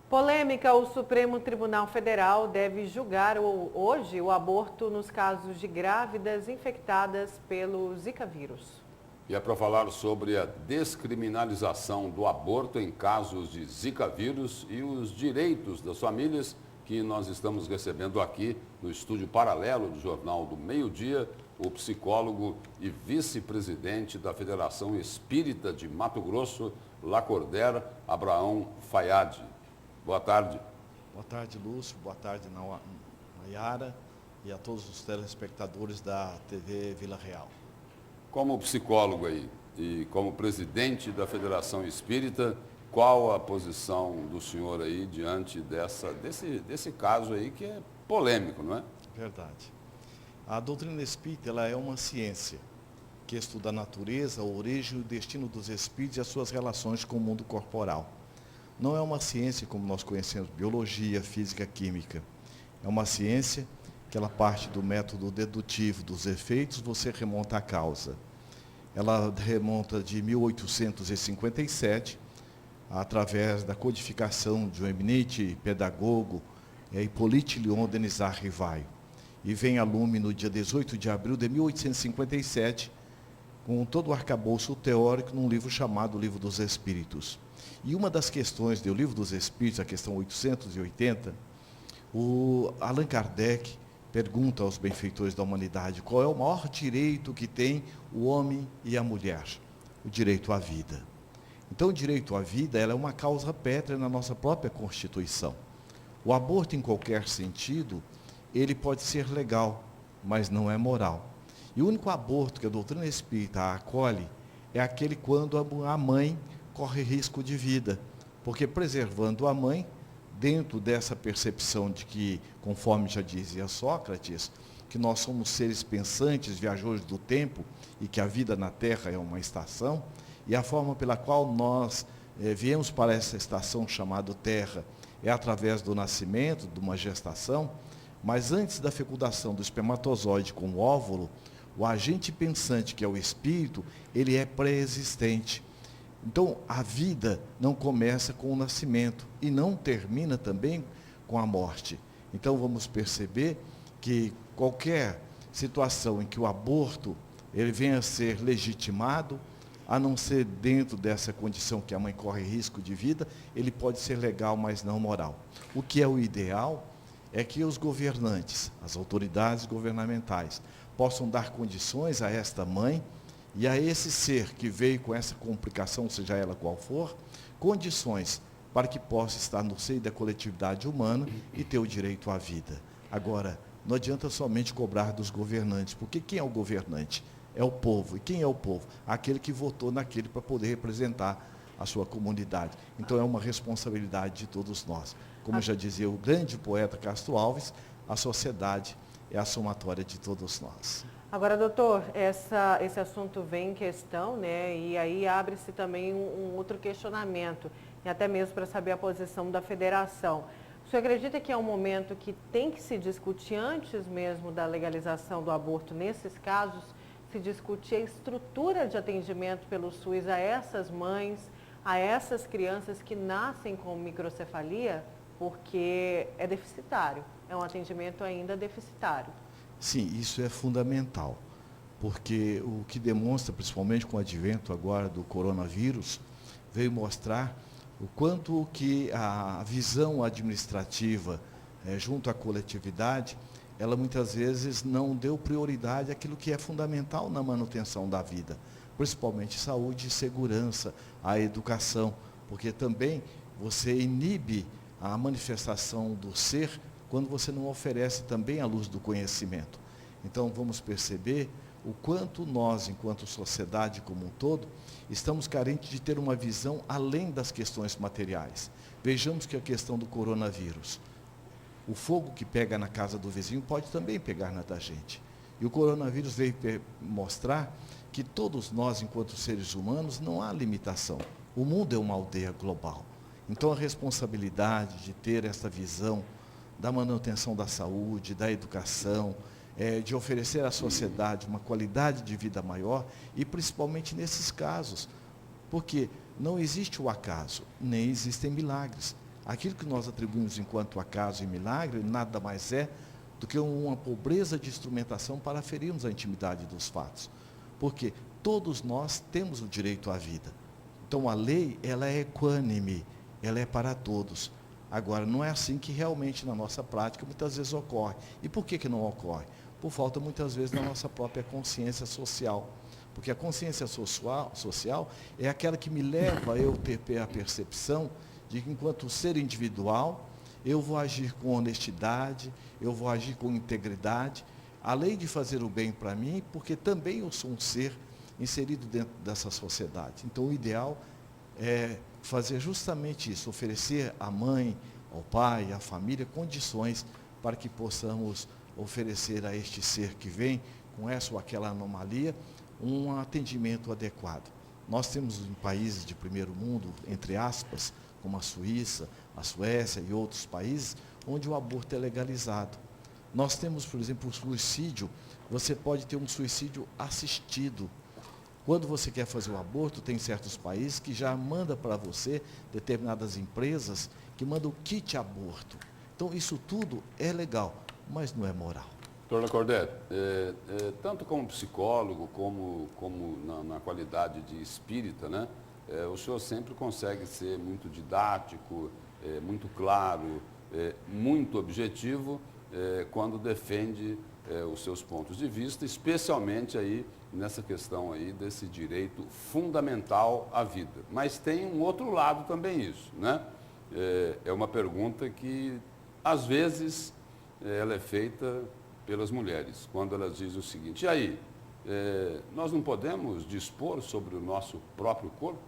Polêmica: o Supremo Tribunal Federal deve julgar hoje o aborto nos casos de grávidas infectadas pelo Zika vírus. E é para falar sobre a descriminalização do aborto em casos de Zika vírus e os direitos das famílias que nós estamos recebendo aqui no estúdio paralelo do Jornal do Meio-Dia, o psicólogo e vice-presidente da Federação Espírita de Mato Grosso, Lacordaire, Abraão Fayad. Boa tarde. Boa tarde, Lúcio. Boa tarde, Nayara, e a todos os telespectadores da TV Vila Real. Como psicólogo aí e como presidente da Federação Espírita, qual a posição do senhor aí diante desse caso aí que é polêmico, não é? Verdade. A doutrina espírita, ela é uma ciência que estuda a natureza, a origem e o destino dos espíritos e as suas relações com o mundo corporal. Não é uma ciência como nós conhecemos, biologia, física, química. É uma ciência que ela parte do método dedutivo dos efeitos, você remonta à causa. Ela remonta de 1857, através da codificação de um eminente pedagogo, Hippolyte Léon Denisard Rivaio. E vem a lume no dia 18 de abril de 1857, com todo o arcabouço teórico, num livro chamado Livro dos Espíritos. E uma das questões do Livro dos Espíritos, a questão 880, o Allan Kardec pergunta aos benfeitores da humanidade qual é o maior direito que tem o homem e a mulher. O direito à vida. Então, o direito à vida, ela é uma causa pétrea na nossa própria Constituição. O aborto, em qualquer sentido, ele pode ser legal, mas não é moral. E o único aborto que a doutrina espírita acolhe é aquele quando a mãe corre risco de vida, porque preservando a mãe, dentro dessa percepção de que, conforme já dizia Sócrates, que nós somos seres pensantes, viajores do tempo, e que a vida na Terra é uma estação, e a forma pela qual nós viemos para essa estação chamada Terra é através do nascimento, de uma gestação, mas antes da fecundação do espermatozoide com o óvulo, o agente pensante, que é o espírito, ele é pré-existente. Então, a vida não começa com o nascimento e não termina também com a morte. Então, vamos perceber que qualquer situação em que o aborto ele venha a ser legitimado, a não ser dentro dessa condição que a mãe corre risco de vida, ele pode ser legal, mas não moral. O que é o ideal é que os governantes, as autoridades governamentais, possam dar condições a esta mãe e a esse ser que veio com essa complicação, seja ela qual for, condições para que possa estar no seio da coletividade humana e ter o direito à vida. Agora, não adianta somente cobrar dos governantes, porque quem é o governante? É o povo. E quem é o povo? Aquele que votou naquele para poder representar a sua comunidade. Então é uma responsabilidade de todos nós. Como já dizia o grande poeta Castro Alves, a sociedade é a somatória de todos nós. Agora, doutor, esse assunto vem em questão, né? E aí abre-se também um outro questionamento, e até mesmo para saber a posição da federação. O senhor acredita que é um momento que tem que se discutir antes mesmo da legalização do aborto nesses casos, se discutir a estrutura de atendimento pelo SUS a essas mães, a essas crianças que nascem com microcefalia, porque é deficitário, é um atendimento ainda deficitário? Sim, isso é fundamental, porque o que demonstra, principalmente com o advento agora do coronavírus, veio mostrar o quanto que a visão administrativa junto à coletividade, ela muitas vezes não deu prioridade àquilo que é fundamental na manutenção da vida, principalmente saúde e segurança, a educação, porque também você inibe a manifestação do ser quando você não oferece também a luz do conhecimento. Então vamos perceber o quanto nós, enquanto sociedade como um todo, estamos carentes de ter uma visão além das questões materiais. Vejamos que a questão do coronavírus. O fogo que pega na casa do vizinho pode também pegar na da gente. E o coronavírus veio mostrar que todos nós, enquanto seres humanos, não há limitação. O mundo é uma aldeia global. Então a responsabilidade de ter essa visão da manutenção da saúde, da educação, de oferecer à sociedade uma qualidade de vida maior, e principalmente nesses casos, porque não existe o acaso, nem existem milagres. Aquilo que nós atribuímos enquanto acaso e milagre, nada mais é do que uma pobreza de instrumentação para ferirmos a intimidade dos fatos. Porque todos nós temos o direito à vida. Então a lei, ela é equânime, ela é para todos. Agora, não é assim que realmente na nossa prática muitas vezes ocorre. E por que não ocorre? Por falta muitas vezes da nossa própria consciência social. Porque a consciência social é aquela que me leva a eu ter a percepção de que enquanto ser individual, eu vou agir com honestidade, eu vou agir com integridade, além de fazer o bem para mim, porque também eu sou um ser inserido dentro dessa sociedade. Então o ideal é fazer justamente isso, oferecer à mãe, ao pai, à família, condições para que possamos oferecer a este ser que vem com essa ou aquela anomalia, um atendimento adequado. Nós temos em países de primeiro mundo, entre aspas, como a Suíça, a Suécia e outros países, onde o aborto é legalizado. Nós temos, por exemplo, o suicídio, você pode ter um suicídio assistido. Quando você quer fazer o aborto, tem certos países que já mandam para você, determinadas empresas, que mandam o kit aborto. Então, isso tudo é legal, mas não é moral. Doutor Lacordaire, tanto como psicólogo, como na qualidade de espírita, né, o senhor sempre consegue ser muito didático, muito claro, muito objetivo, quando defende os seus pontos de vista, especialmente aí nessa questão aí desse direito fundamental à vida. Mas tem um outro lado também isso, né? É uma pergunta que, às vezes, ela é feita pelas mulheres, quando elas dizem o seguinte: e aí, nós não podemos dispor sobre o nosso próprio corpo?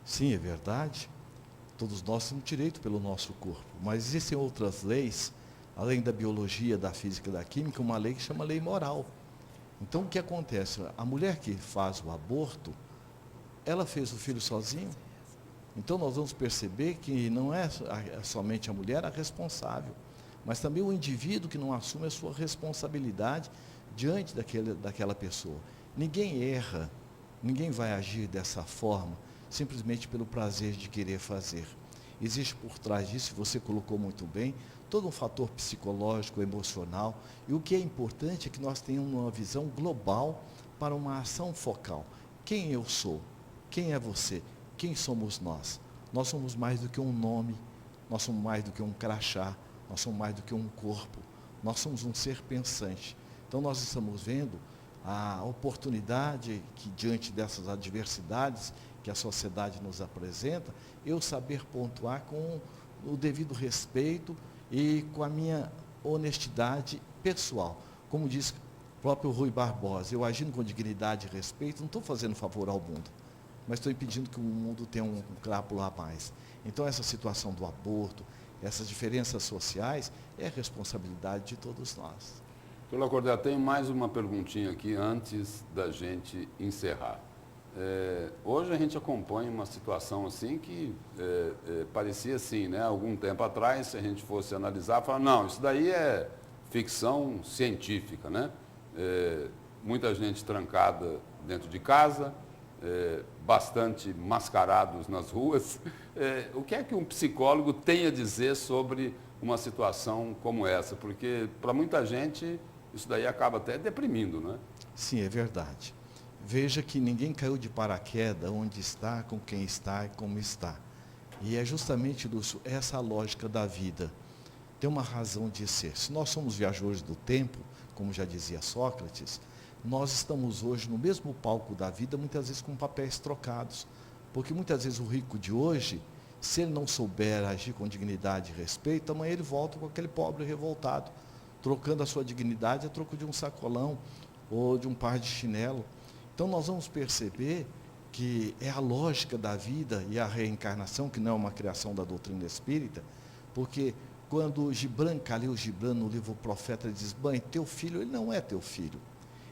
Sim, é verdade. Todos nós temos direito pelo nosso corpo, mas existem outras leis, além da biologia, da física e da química, uma lei que chama lei moral. Então, o que acontece? A mulher que faz o aborto, ela fez o filho sozinha. Então, nós vamos perceber que não é somente a mulher a responsável, mas também o indivíduo que não assume a sua responsabilidade diante daquela pessoa. Ninguém erra, ninguém vai agir dessa forma, simplesmente pelo prazer de querer fazer. Existe por trás disso, você colocou muito bem, todo um fator psicológico, emocional, e o que é importante é que nós tenhamos uma visão global para uma ação focal. Quem eu sou? Quem é você? Quem somos nós? Nós somos mais do que um nome, nós somos mais do que um crachá, nós somos mais do que um corpo, nós somos um ser pensante. Então nós estamos vendo a oportunidade que, diante dessas adversidades que a sociedade nos apresenta, eu saber pontuar com o devido respeito e com a minha honestidade pessoal. Como diz o próprio Rui Barbosa, eu agindo com dignidade e respeito, não estou fazendo favor ao mundo, mas estou impedindo que o mundo tenha um crápula a mais. Então essa situação do aborto, essas diferenças sociais, é responsabilidade de todos nós. Doutor Lacordaire, tem mais uma perguntinha aqui antes da gente encerrar. Hoje a gente acompanha uma situação assim que parecia assim, né? Algum tempo atrás, se a gente fosse analisar, falar, não, isso daí é ficção científica, né? Muita gente trancada dentro de casa, bastante mascarados nas ruas. O que é que um psicólogo tem a dizer sobre uma situação como essa? Porque para muita gente isso daí acaba até deprimindo, não é? Sim, é verdade. Veja que ninguém caiu de paraquedas onde está, com quem está e como está. E é justamente, Lúcio, essa a lógica da vida. Tem uma razão de ser. Se nós somos viajores do tempo, como já dizia Sócrates, nós estamos hoje no mesmo palco da vida, muitas vezes com papéis trocados. Porque muitas vezes o rico de hoje, se ele não souber agir com dignidade e respeito, amanhã ele volta com aquele pobre revoltado, trocando a sua dignidade a troco de um sacolão ou de um par de chinelo. Então nós vamos perceber que é a lógica da vida e a reencarnação, que não é uma criação da doutrina espírita, porque quando Khalil Gibran, no livro O Profeta, ele diz, mãe, teu filho, ele não é teu filho.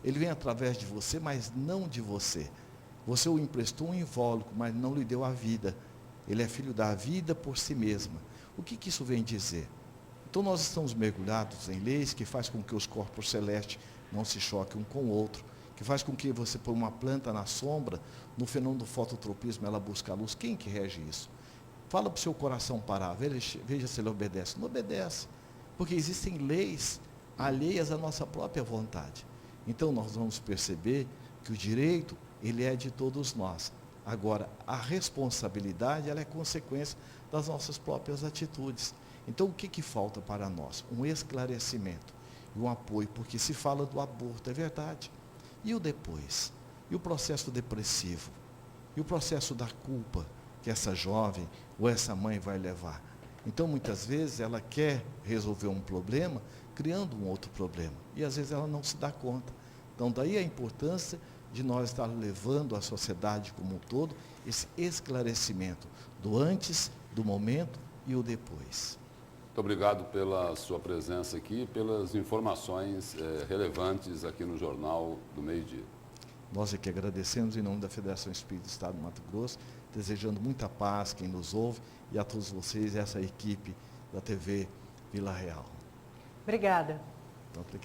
Ele vem através de você, mas não de você. Você o emprestou um invólucro, mas não lhe deu a vida. Ele é filho da vida por si mesma. O que isso vem dizer? Então nós estamos mergulhados em leis que faz com que os corpos celestes não se choquem um com o outro, que faz com que você põe uma planta na sombra, no fenômeno do fototropismo ela busca a luz. Quem que rege isso? Fala para o seu coração parar, veja se ele obedece. Não obedece, porque existem leis alheias à nossa própria vontade. Então nós vamos perceber que o direito, ele é de todos nós. Agora, a responsabilidade, ela é consequência das nossas próprias atitudes. Então, o que falta para nós? Um esclarecimento e um apoio, porque se fala do aborto, é verdade. E o depois? E o processo depressivo? E o processo da culpa que essa jovem ou essa mãe vai levar? Então, muitas vezes, ela quer resolver um problema criando um outro problema. E, às vezes, ela não se dá conta. Então, daí a importância de nós estar levando à sociedade como um todo esse esclarecimento do antes, do momento e o depois. Muito obrigado pela sua presença aqui e pelas informações relevantes aqui no Jornal do Meio-Dia. Nós é que agradecemos em nome da Federação Espírita do Estado do Mato Grosso, desejando muita paz quem nos ouve e a todos vocês, essa equipe da TV Vila Real. Obrigada. Então,